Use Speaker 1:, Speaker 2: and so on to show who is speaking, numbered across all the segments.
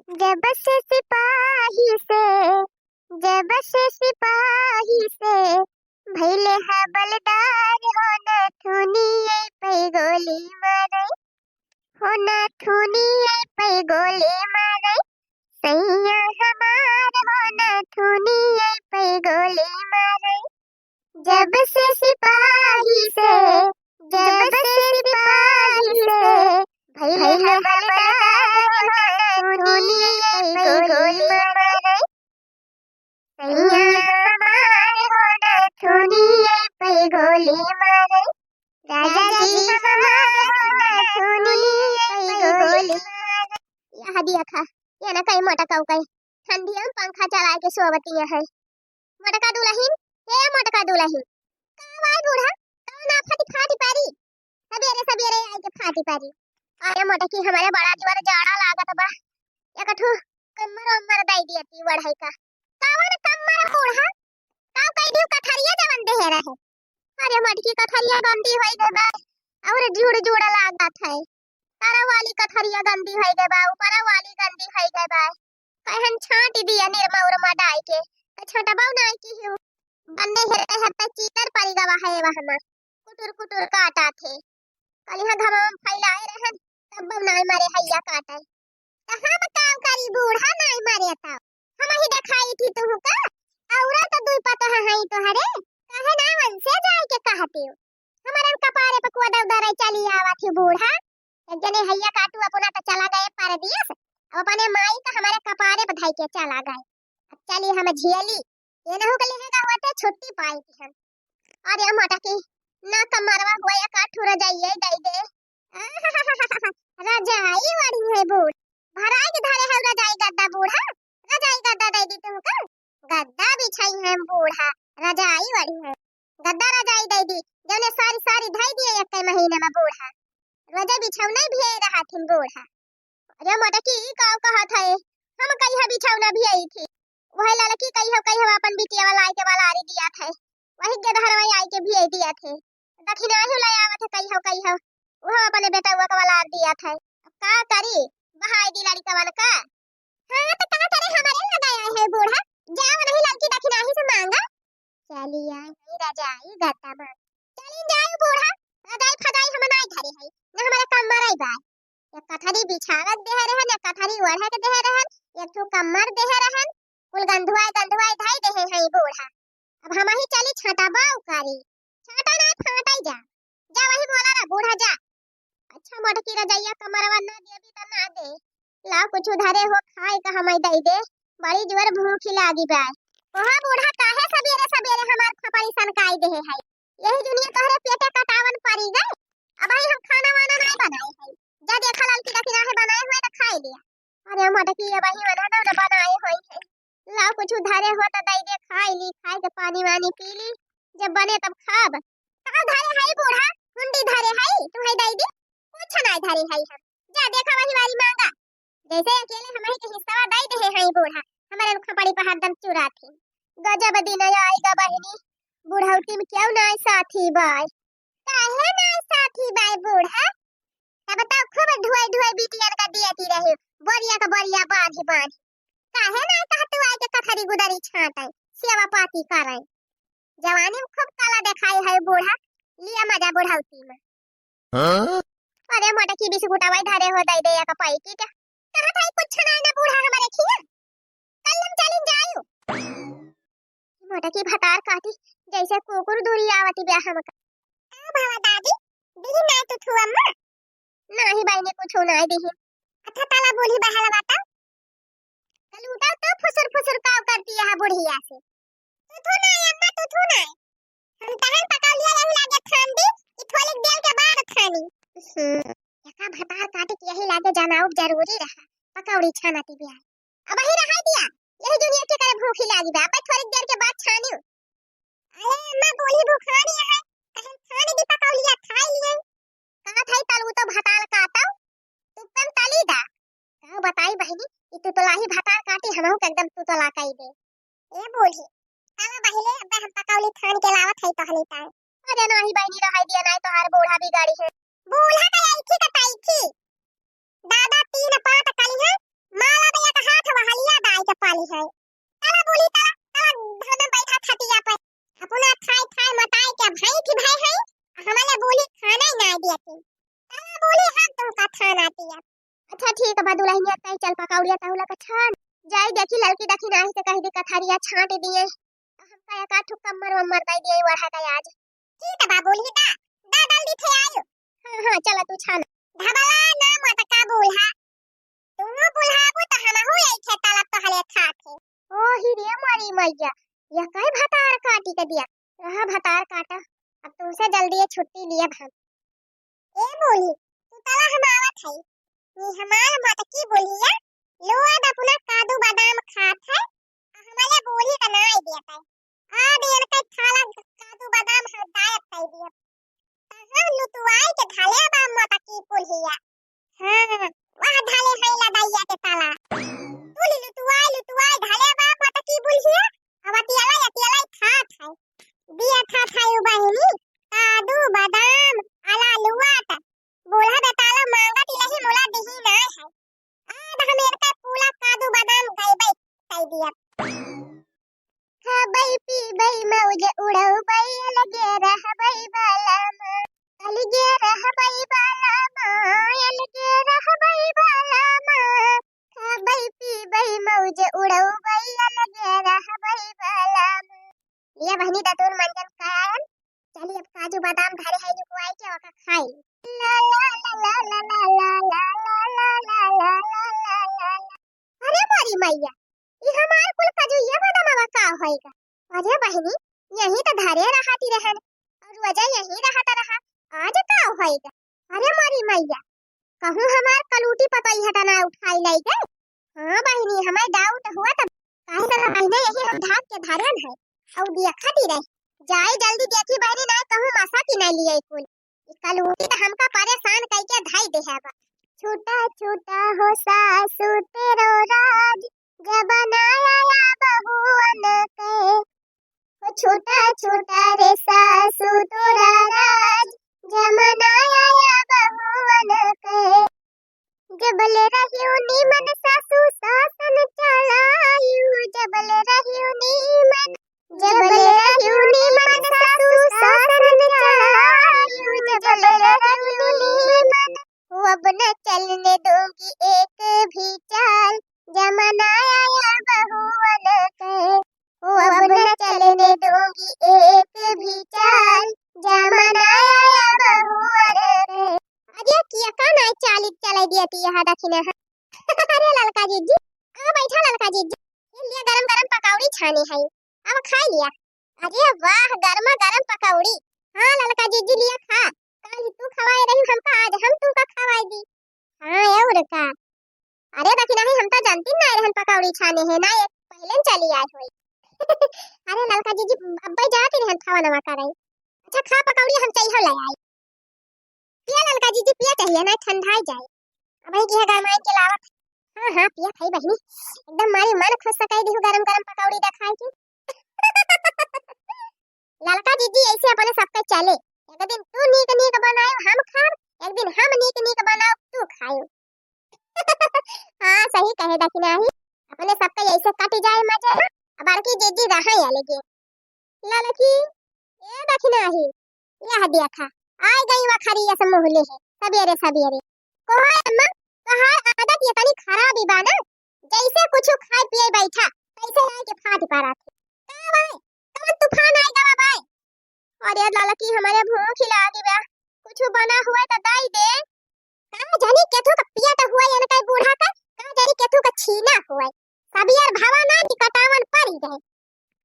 Speaker 1: जब से सिपाही से जब से सिपाही से भइले हवलदार हो नथुनिए पे गोली मारे हो नथुनिए पे गोली मारे सैया हमार हो नथुनिए पे गोली मारे जब से सिपाही से भइले हवलदार हो नथुनिए पे गोली मारे सैया हमार हो नथुनिए पे गोली मारे राजा जी हमार हो नथुनिए पे गोली मारे यह दिया खा ये ना कहीं मटकाऊ कहीं ठंडिया में पंखा चला के सोवतिया है मटका दुलहिन हे मटका दुलहिन कावाई बूढ़ा कौन ना फाटी फाटी पारी सबेरे सबेरे आई के फाटी पारी अरे मटकी हमारे बड़ा जोर जाड़ा लागत बा एकठो कमर उमर दाई दियती वढ़ाई का कावन कमर बूढ़ा काव कई दियो कथरिया जवन देह रहे अरे मटकी कथरिया गंदी होई गई बा और जुड़ जुड़ लागत है तारा वाली कथरिया गंदी होई गई बा ऊपर वाली गंदी होई गई बा कहन छाट दिया निरमा उरमा डाई के छटबाऊ ना की हूं बंदे हेते हेते चीतर पड़ी गवा है वहना कुटुर कुटुर काटा थे कलिहा घमम फैलाए रहन तब नाई मारे हैया काटे कहां बताओ करी बूढ़ा नाई मारे ता हम ही दिखाई थी तू का औरा तो दुई पता है तो हरे कहे ना वन से जाए के कहती हो हमारे कपारे पे कोदा उधर चली आवा थी बूढ़ा एक जने हैया काटू अपना तो चला गए परदेस अब अपने माई का हमारे कपारे पे धाई के चला गए अब चली हम झियली ये ना हो कली है गावते छुट्टी पाई थी हम अरे मटकी ना कमरवा गोया काठू रजाइए दई दे रजाई वाली है बूढ़ भराई के धारे है रजाई गद्दा बूढ़ा रजाई गद्दा दई दी तुमका गद्दा बिछाई है बूढ़ा रजाई वाली है गद्दा रजाई दई दी जने सारी सारी धाई दिए एक महीने में बूढ़ा रजा बिछौना भी रहा थी बूढ़ा अरे मटकी काव कहा था हम कहिया बिछौना भी आई थी वही लड़की कहिया अपन बिटिया वाला आई के वाला आरी दिया था वही गधरवा आई के भी दिया थे दक्षिणा ही ले आवत कहिया वो अपने बेटा हुआ का वाला आर दिया था का करी बहाई दी लड़का वाला का हां तो का करे हमारे लगाया है बूढ़ा जाओ नहीं लड़की दक्षिणा ही से मांगा चली आई रजाई गद्दा मां चली जाओ बूढ़ा रजाई फदाई हम नहीं धरी है ना हमारा कमर आई बा एक कथरी बिछावत दे रहन एक कथरी ओढ़ा के दे रहन एक तो कमर दे रहन कुल गंधुआई धाई दे है बूढ़ा अब हम ही चली छटाबा उकारी छाटा ना फाटाई जा वही बोला ना बूढ़ा जा अच्छा मटकी रजाइया कमरवा ना देबी त ना दे ला कुछ धरे हो खाए का हम दई दे बड़ी जोर भूख लागी बा ओहा बूढ़ा काहे सबेरे सबेरे हमार खपड़ी सनकाई दे है यही दुनिया तोहरे पेटे कटावन पड़ी गए अब ही हम खाना वाना नहीं बनाए है जा देखा लाल की दखिना है बनाए हुए तो खाई लिया अरे मटकी अब ही बना दो ना बनाए होई है ला कुछ धरे हो तो दई दे खाई के पानी वानी पी ली जब बने तब खाब का धरे है बूढ़ा हुंडी धरे है तू है दई दे कुछ नहीं धरे है हम जा देखा वही वाली मांगा जैसे अकेले हम ही के हिस्सा दई दे है बूढ़ा हमारे खपड़ी पर हरदम चुरा थी गजब दिन आएगा बहिनी बूढ़ौती में क्यों ना साथी बाय काहे ना साथी बाय बूढ़ा तब बताओ खूब ढुआई बिटियन का दियती रहे बोरिया बांधी काहे ना कहतु आए के कथरी गुदरी छाटे सेवा पाती करे जवानी में खूब काला दिखाई है बूढ़ा लिया मजा बुढ़ाउती में हाँ? अरे मटकी बिस्कुट वाई धरे हो दई दे का पाई की क्या कहा था कुछ ना ना बूढ़ा हमारे खिया कल्लम चलिन जायो मटकी भतार काटी जैसे कुकुर दूरी आवती ब्याह हमका आ भावा दादी दिही ना तो थू अम्मा नाही बाई ने कुछ ना दिही अच्छा ताला बोली बहला बता कलूटा तो फुसुर काव करती है बुढ़िया से तू थू ना अम्मा तू थू ना हम तहन पका लिया रही लागे खान दी कि थोड़ी देर के बाद खानी यका भतार काटे के यही लागे जाना अब जरूरी रहा पकौड़ी छानाती बिया अब ही रहा दिया यही दुनिया के करे भूखी लागी बा पर थोड़ी देर के बाद छानी अरे अम्मा बोली भूखानी है कहन खाने दी पकौड़िया खाई लिए कहा थाई तलू तो भताल काटो तू पन तली दा का बताई बहिनी ई तू तो लाही भतार काटी हमहु एकदम तू तो ला कई दे ए बोली ताला बहिले अब हम पकौड़ी खान के लावत है कहली ता अरे नाही बहिनी रहाई दिया नहीं तो हर बूढ़ा भी गाड़ी है बूढ़ा का आई थी दादा तीन पात कली है माला भैया का बोली है ताला बोली ताला ताला घर में बैठा खटिया पर अपना खाए खाए मताए क्या भाई की भाई है हमारे बोली खाना ही ना दिया थी ताला बोली हम तुमका खाना दिया अच्छा ठीक है बदुलहिया तई चल पकौड़िया तहुला का छान जाई देखी लड़की देखी नाही से कह दी कथारिया छांट दिए हम का एक आठ कमर वमर दई दिए वढ़ा का आज ठीक है बाबूली दा डाल दी थे आयो हां चला तू छान ढबला ना मत का बोल है तुम बुलाबो त हम हो आई थे ताला तो हले खाथे ओ ही रे मारी मैया यह काय भतार काटी के दिया रहा भतार काटा अब तुमसे जल्दी ये छुट्टी लिया हम ए बोली तू ताला हम आवत है नी हमार मत की बोलिया लोआ द पुना कादू बादाम खात है हमारे बोली का ना आई दिया है आ देन के थाला कादू बादाम हम दायत कर दिया तहर लुतवाई के धाले बा मत की बोलिया हां वह धाले है लदाइया के ताला तू लुतवाई धाले बा मत की बोलिया अब अतियाला खात है बिया खात है उ बहिनी कादू बादाम आला लुआत बोला बे ताला मांगत इलही मोला दिही ना है आ हम इनका पूरा कादू बादाम गईबै कह दिया खाबै पीबै मौज उड़बै लगे रहबै बालामा अलगे रहबै बालामा अलगे रहबै बालामा खाबै पीबै मौज उड़बै लगे रहबै बालामा ये बहनी दतूर मंजन कायन चली अब काजू बादाम धरे है जो कोई के वका खाई ला ला ला ला ला ला ला ला ला ला ला ला अरे मारी मैया ये हमार कुल काजू ये बादाम का होएगा अरे बहनी यही तो धरे रहती रहन और वजह यही रहता रहा आज का होएगा अरे मारी मैया कहूं हमार कलूटी पतई हटाना उठाई लाई गए हां बहनी हमें डाउट हुआ तब काहे ना बहने यही हम धाक के धरन है और दिया खाती रहे जाए जल्दी देखी बहनी ना कहूं मासा की ना लिए कुल कलूटी तो हमका परेशान कई के धाई दे है बा छोटा छोटा हो सासू तेरो राज जब बनाया या बहुवन के ओ छोटा छोटा रे सासू तोरा राज जब बनाया या बहुवन के जबल रहियो नीमन सासू शासन चलायू जबल रहियो नीमन सासू शासन चलायू जबल रहियो नीमन अब न चलने दूंगी एक भी चाल जमाना आया बहुवन के अब न चलने दूंगी एक भी चाल जमाना आया बहुवन के अरे किया का ना चाली चलाई दिया थी यहां दखिना अरे ललका जीजी आ बैठा ललका जीजी ये लिया गरम गरम पकौड़ी छानी है अब खा लिया अरे वाह गरमा गरम पकौड़ी हां ललका जीजी लिया खा कल तू खवाए रही हमका आज हम तुमका खवाई दी हां और का अरे दखिना ही हम तो जानती ना रहन पकौड़ी छाने है ना एक पहले चली आई होई अरे ललका जीजी अब्बे जाती रहन खावा नवा करे अच्छा खा पकौड़ी हम चाहिए ले आई पिया ललका जीजी पिया चाहिए ना ठंडा जाए अब की है गरमाई के लावत हां हां पिया खाई बहनी एकदम मारी मन खुश सकाई दी गरम गरम पकौड़ी दिखाई की ललका जीजी ऐसे अपने सबके चले एक दिन तू नीक नीक बनायो हम खाब एक दिन हम नीक नीक बनाओ तू खायो हां सही कहे दखिना ही अपने सबके ऐसे कट जाए मजे अब बाकी जीजी रहा है लगे ललकी ए दखिना ही यह देखा आई गई वखरी ये मोहले है सबेरे सबेरे कोई अम्मा कहा आदत ये तनी खराब ही बा ना जैसे कुछ खाए पिए बैठा कैसे आए के फाट पारा थे का भाई कौन तूफान आए गवा भाई अरे ललकी हमारे भूख खिला दी बा कुछ बना हुआ तो दई दे का जानी केथु का पिया तो हुआ या ना बूढ़ा का जानी केथु का छीना हुआ सब यार भावा ना कटावन पड़ी गए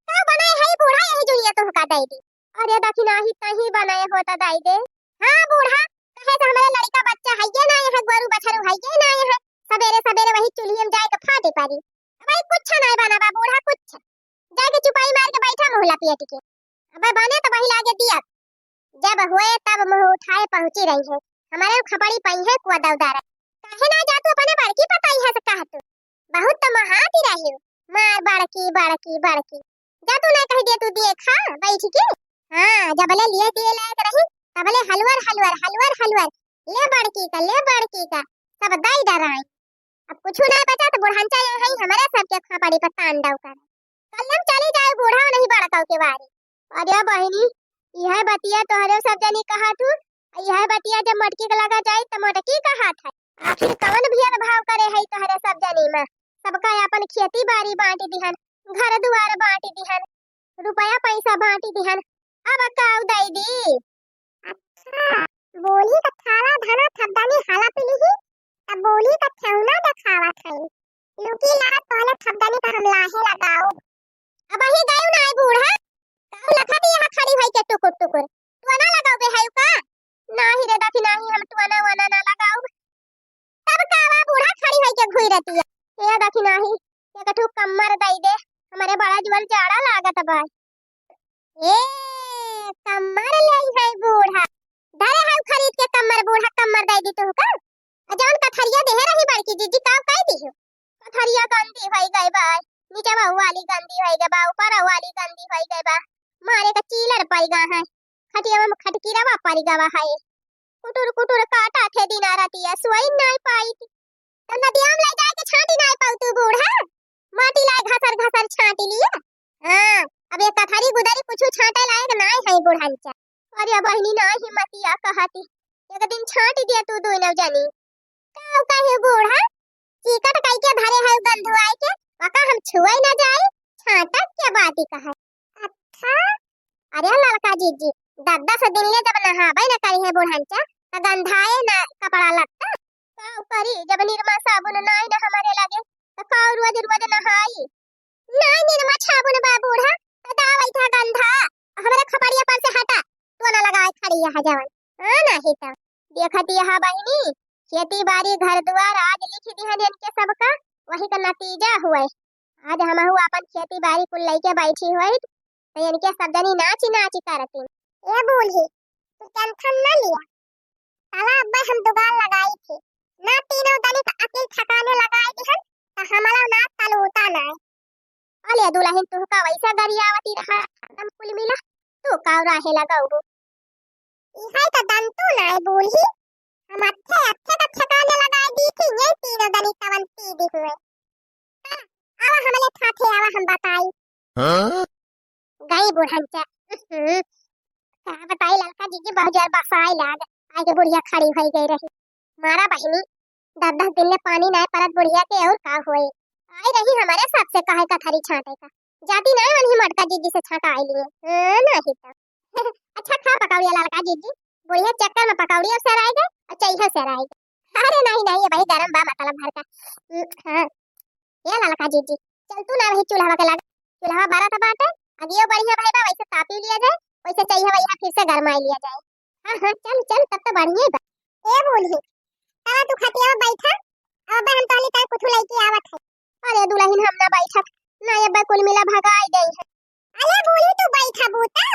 Speaker 1: का बनाए है बूढ़ा यही जो ये तो का दई दे अरे दखिना ही तही बनाए होता दई दे हां बूढ़ा कहे तो हमारे लड़का बच्चा है ये ना है गोरू बछरू है ये ना है सवेरे सवेरे वही चुल्ही में जाए के फाटे पारी भाई कुछ नहीं बना बा बूढ़ा कुछ जाके चुपाई मार के बैठा मोहला पेट के अब बने तो वही लागे दिया जब हुए तब मुंह उठाए पहुंची रही है हमारे खपड़ी पई है कुआ दौदार काहे ना जा तू अपने बड़की पताई है तो कह तू बहुत तो महाती रही मार बड़की बड़की बड़की जा तू ना कह दे तू देखा बैठ के हां जबले लिए दिए लायक रही तबले हलवर हलवर हलवर हलवर ले बड़की का सब दाई डराई अब कुछ नहीं बचा तो बुढ़ांचा ये है हमारे सबके खोपड़ी पर तांडव कर। कल हम चली जाए बूढ़ा नहीं बड़काऊ के बारे। अरे बहनी यह बतिया तोहरे सब जनी कहा तू, यह बतिया जब मटकी के लगा जाए तो मटकी का हाथ है। आखिर कौन भेद भाव करे है तोहरे सब जनी में। सबका अपन खेती बाड़ी बांट दिहन, घर दुआर बांट दिहन, रुपया पैसा बांट दिहन। अब काऊ दई दी। अच्छा बोली का थाला धना थब्दानी हाला पिली अब बोली का छौना दिखावा थई। लुकी ला तोले थब्दानी का हम लाहे लगाओ। अब ही गयो ना बूढ़ा। काऊ लखा दी यहां खड़ी होई के टुकुर टुकुर। तुअना लगाओ बे है का? नाही रे दाखी नाही हम तुअना वना ना लगाओ। तब कावा बूढ़ा खड़ी होई के घुई रहती है। ये दाखी नाही ये कठु कमर दई दे हमारे बड़ा जुअल जाड़ा लागत बा। ए कमर लई है बूढ़ा। धरे है खरीद के कमर बूढ़ा कमर दई दी तू का? अजान कथरिया देह रही बड़की जीजी काऊ कह दी हो। कथरिया गंदी होई गई बा। नीचे बहु वाली गंदी होई गई बा, ऊपर वाली गंदी होई गई बा। मारे का चीलर पड़ गा है। खटिया में खटकीरा वा पड़ गवा है। कुटुर कुटुर काटा थे दिन रातिया सोई नहीं पाई। तो नदिया में ले जाके छाटी नहीं पाऊ तू बूढ़ा। माटी लाए घसर घसर छाटी लिया। हां अब ये कथरी गुदरी कुछ छाटे लायक नहीं है बूढ़ांचा। अरे बहनी ना हिम्मतिया कहती एक दिन छाट दिया तू दोनों जनी। काऊ कहे बूढ़ा चिकट कई के धरे है गंधुआई के वका हम छुई ना जाए छाटक के बाती कहे। अच्छा अरे लड़का जीजी दद्दा से दिन ले जब नहाबे न करी है बूढ़ांचा त गंधाए ना कपड़ा लगता। काऊ करी जब निरमा साबुन नहीं न हमारे लगे त काऊ रोज रोज नहाई। नहीं निरमा साबुन बा बूढ़ा त दावई था गंधा हमारे खपड़िया पर से हटा तो ना लगाए खड़ी है जवन। हां नहीं त देखती है बहनी खेती बाड़ी घर द्वार आज लिख दिहन इनके सबका वही का नतीजा हुए। आज हम अपन खेती बाड़ी कुल लेके बैठी हुई तो इनके सब जनी नाची नाची करती। ये बोली तू टेंशन न लिया साला अब्बा हम दुकान लगाई थी ना तीनों दनी का अकेल ठकाने लगाई दिहन तो हमारा ना तलूता ना। अले दुल्हन तू का वैसा गरियावती रहा हम कुल मिला तू का राहे लगाऊ। इहाई तो दंतु ना बोली हम अच्छे अच्छे का ठकाने लगाई दी थी ये तीनों दनी तवन सीधी हुए। आवा हमले ठाठे आवा हम बताई। हां गई बुढ़ंचा का बताई लड़का जीजी बहुत जोर बसाई लाग आगे बुढ़िया खड़ी होई गई रही। मारा बहनी 10-10 दिन ले पानी ना परत बुढ़िया के और का होई। आई रही हमारे सबसे कहे कथरी छाटे का जाती नहीं वही मटका जीजी से छाटा आई लिए। नहीं तो अच्छा खा पकाउड़िया लड़का जीजी बुढ़िया चक्कर में पकाउड़िया से आए गए और चईहा से आए गए। अरे नहीं ये भाई गरम बा मतलब भर का। हां ये लड़का जीजी चल तू ना वही चूल्हा के लगा चूल्हा बारा था बाटे अगियो बढ़िया भाई बा वैसे तापी लिया जाए वैसे चईहा भैया फिर से गरमाई लिया जाए। हां हां चल चल तब तो बढ़िया बा। ए बोली तारा तू खटिया में बैठा अब हम तोली ताई कुछ लेके आवत है। अरे दुल्हन हम ना बैठा ना ये बा कुल मिला भगाई गई है। अरे बोली तू बैठा बूता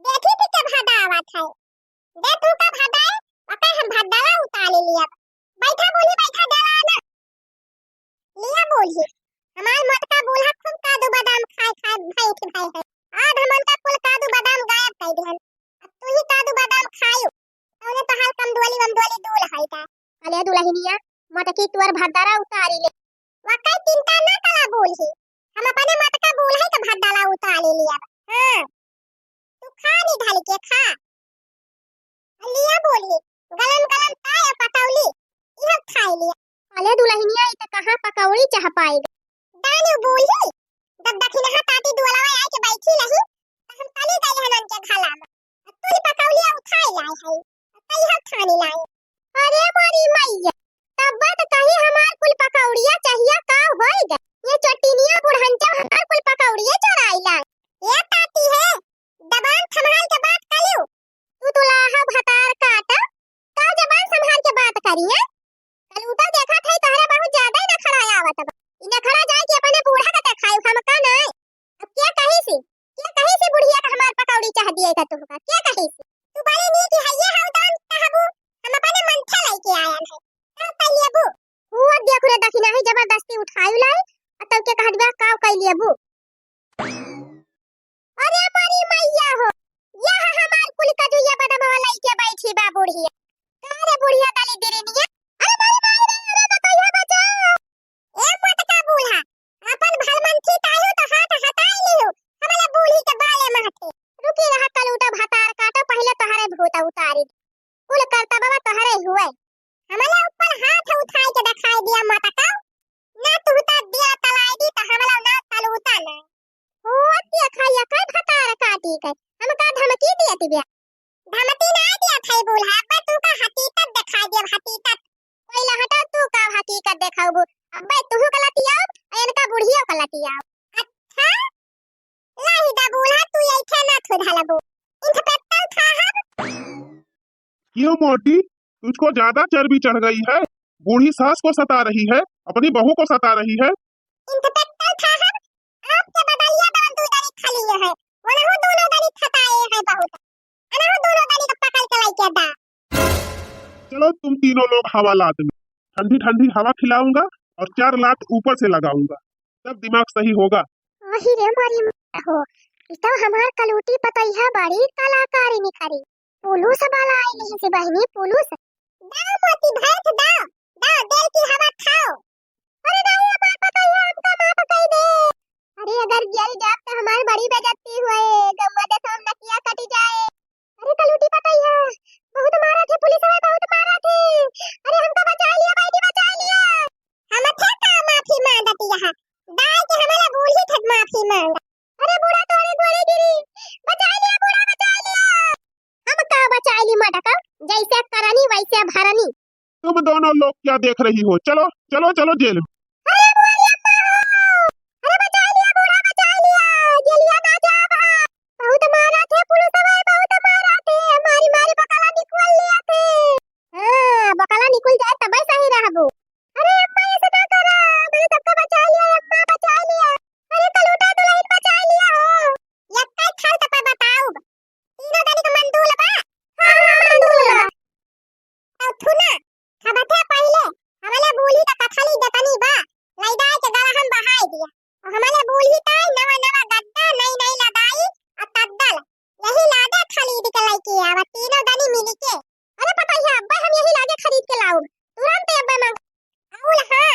Speaker 1: देखी थी के भादा आवत है दे तू का भादा वका हम भादावा उतार लिया। बैठा बोली बैठा देवा ना लिया बोली हमार मोटका बूढ़ा खूब काजू बादाम खाए खाए भाई के भाई है। आज हमन का कुल काजू बादाम गायब कर दिहन अब तू ही काजू बादाम खायो तौने तो हाल कम दोली दूल है का। अले दुल्हनिया मोटकी तुअर भादारा उतारी ले वका चिंता ना कला बोली हम अपने मोटका बूढ़ा के भादाला उतार लिया। हां तू खा नी ढाल के खा लिया बोली गलम गलम ताय पकौली यह खाई लिया। अले दुल्हनिया इ त कहां पकौड़ी चाह पाएगा दानी बोली जब दखिनहा ताती दुलावा आए के बैठी रही तो हम तली गई हनन के घाला में तू ही पकौलिया उठाई लाई है तई हम खाने लाई। अरे मारी मैया तब बात कहीं हमार कुल पकौड़िया चाहिए का होएगा ये चोटिनिया बुढ़ंचा हमार कुल पकौड़िया चुराई लाई। ये ताती है जबान संभाल के बात करियो तू दुलाहा भतार काटा का जबान संभाल के बात करिए। कल उतर देखा थे तहरे बहुत ज्यादा ही न खड़ाया आवत बा इने खड़ा जाए कि अपने बूढ़ा का खाए हम का नहीं। अब क्या कही सी बुढ़िया का हमार पकौड़ी चाह दिए का तू का क्या कही सी तू बड़ी नी की है ये हवदान कहबू हम अपने मन से लेके आया है तब पहले बू हुआ देख रे दखिना ही जबरदस्ती उठाई लाई तब के कहबा का कइले बू। अरे मारी मैया हो यह हमार कुल का जो ये बदम वाला के बैठी बा बुढ़िया का रे बुढ़िया ए मोटका बूढ़ा अपन भलमंथी तायू तो हाथ हटाई लियो हमला बूढ़ी के बाले महते रुकी रहा कलूटा भतार काटो पहले तोहरे भूत उतारी कुल करता बाबा तोहरे हुए हमला ऊपर हाथ उठाई के दिखाई दिया मोटका ना तुहता दिया तलाई दी त हमला ना तलूता ना ओ अतिया खाया काय भतार काटी के हम का धमकी दिया तिबिया धमकी ना दिया खाई बूढ़ा अब तू का हकीकत दिखा दिया हकीकत पहले हटा तू का हकीकत दिखाऊ अब तू गलतिया इनका बुढ़ियो गलतिया अच्छा लाही दा बूढ़ा तू ऐठे ना थुधलबू इंस्पेक्टर साहब
Speaker 2: क्यों मोटी तुझको ज्यादा चर्बी चढ़ गई है। बूढ़ी सास को सता रही है, अपनी बहू को सता रही है।
Speaker 1: इंस्पेक्टर साहब आपके बदलिया दान दू दरी खाली है वनहु दोनों दरी खताए है बहुत अनहु दोनों दरी का पकड़ के लाई के दा
Speaker 2: चलो तुम तीनों लोग हवालात में ठंडी ठंडी हवा खिलाऊंगा और 4 लात ऊपर से लगाऊंगा, तब दिमाग सही होगा।
Speaker 1: वही रे मारी हो इतो हमार कलूटी पतैया बड़ी कलाकारी निखरी पुलुस वाला आई नहीं से बहनी पुलुस दाओ मोती भैंस दाओ दाओ दिल की हवा खाओ अरे नहीं हमार पतैया हमका माफ कर दे अरे अगर जल जाप तो हमार बड़ी बेइज्जती हुए गम्मा दे हम नकिया कट जाए अरे कलूटी पतैया बहुत मारा थे पुलिस वाले बहुत मारा थे अरे हमका बचा लिया भाई बचा लिया हम थे का माफी मांगती यहां दाई के हमारा बूढ़ी थे माफी मांगा अरे बूढ़ा तोरे गोली गिरी बचा लिया बूढ़ा बचा लिया हम का बचा ली मटका जैसे करनी वैसे भरनी
Speaker 2: तुम दोनों लोग क्या देख रही हो, चलो चलो चलो जेल में।
Speaker 1: अरे बोली अम्मा अरे बचा लिया बूढ़ा बचा लिया जेलिया ना जा बहुत मारा थे पुलिस वाले बहुत मारा थे मारी मारी बकला निकल लिया थे हां बकला निकल जाए तब सही रहबो अरे अम्मा ऐसे ना करा मैंने सबका बचा लिया अम्मा बचा लिया अरे कलूटा दुल्हन बचा लिया हो यक्का खल तब बताओ तीनों दनी का मंदूल बा हां मंदूल बा अब थुना खबथे पहले हमले बूली का कथली दतनी बा लैदा के गला हम बहाई दिया और हमले बूली ताई नवा नवा गद्दा नई नई लगाई और तद्दल यही लागे खरीद के लाई के अब तीनों दनी मिल के अरे पता है अब हम यही लागे खरीद के लाऊं तुरंत अब मांग आउल हां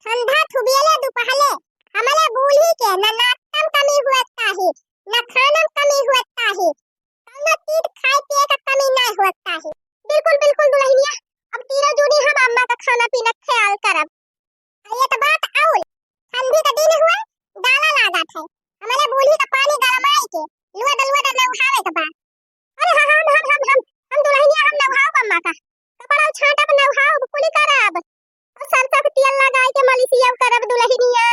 Speaker 1: ठंडा थुबियले दुपहले हमले बूली के न नाटम कमी हुआता है न खानम कमी हुआता है कौनो चीज खाए पिए का कमी नहीं हुआता है बिल्कुल बिल्कुल दुल्हनिया अब तीरा जोड़ी हम अम्मा का खाना पीना ख्याल करब ये तो बात आउल ठंडी का दिन हुआ डाला लागत है हमले बूढ़ी का पानी गरमाई के लुआ दलुआ न उठावे के बा अरे हम दुल्हनिया हम नहाओ अम्मा का कपड़ा छाटा पर नहाओ कुली करब और सरसों के तेल लगाई के मलिसिया करब दुल्हनिया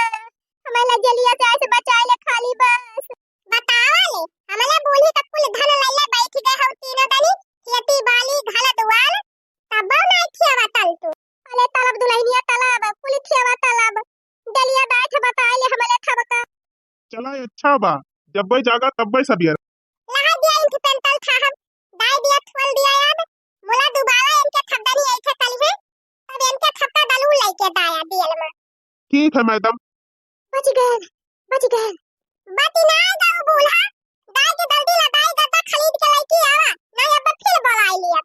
Speaker 1: हमला जलिया से ऐसे बचाए ले खाली बस बताओ ले हमले बूढ़ी का कुल धन लैले बैठ गए हो तीनों दनी खेती बाली घर दुआर तब नहीं खेवा तल तू अले तलब दुल्हनिया तलब कुल खेवा तलब जलिया बैठ बताए ले हमले खबका
Speaker 2: चला अच्छा बा, जब भाई जागा तब भाई सब यार
Speaker 1: लहा दिया इनकी पेंटल साहब दाई दिया थोल दिया याद मोला दोबारा इनके खड्डनी ऐसे कल है तब इनके खट्टा दलू लेके दाया दियल में
Speaker 2: ठीक है मैडम।
Speaker 1: बच गए बाती ना जाओ बूढ़ा दाई के जल्दी लगाई गद्दा खरीद के लेके आवा नहीं अब फिर बुलाई लिया।